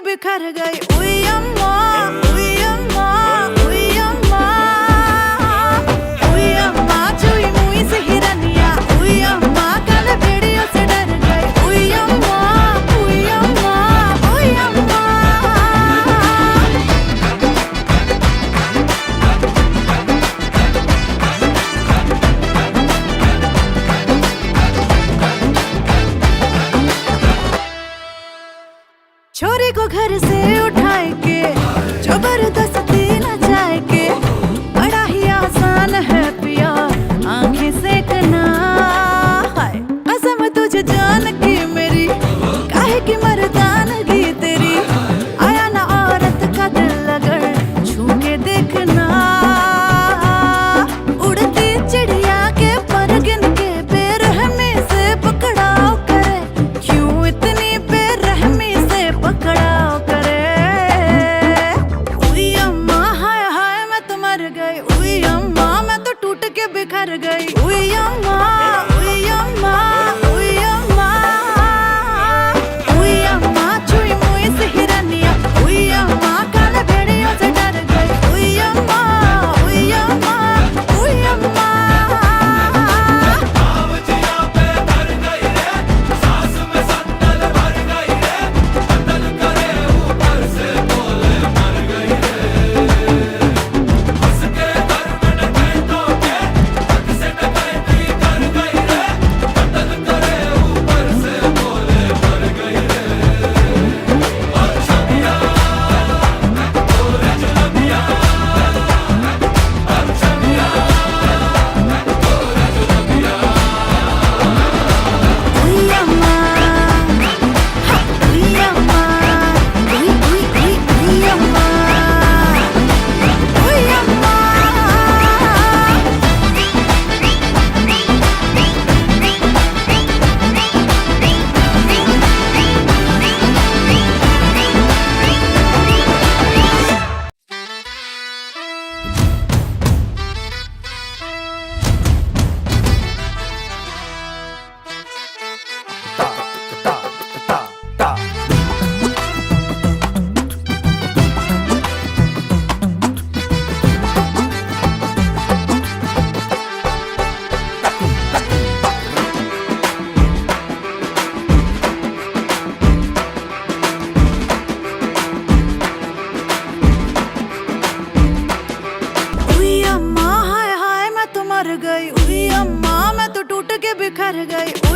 बिखर गई। उई अम्मा, उई अम्मा, उई अम्मा, उई अम्मा, चुई मुई से हिरनिया। उई अम्मा, काले भेड़ियों से डर गई। उई अम्मा, उई अम्मा, उई अम्मा। छोरी को घर से उठाए के जबरदस्ती न जाए के, बड़ा ही आसान है पिया आंखें सेकना। हाय कसम तुझे जान की मेरी, काहे की मर्दानगी तेरी। आया ना औरत का दिल अगर छू के देखना। उड़ती चिड़िया के पर गिन के बेरहमी से पकड़ाओ करे, क्यों इतनी बेरहमी से पकड़ाओ करे। उई अम्मा, हाय हाय मैं तो मर गई। उई अम्मा, मैं तो टूट के बिखर गई। उई अम्मा, उई अम्मा, उई अम्मा, उई अम्मा, चुई मुई से हिरनिया। उई अम्मा, काले भेड़ियों से डर गई। उई अम्मा, उई अम्मा, उई अम्मा। मर गई। उई अम्मा, मैं तो टूट के बिखर गई।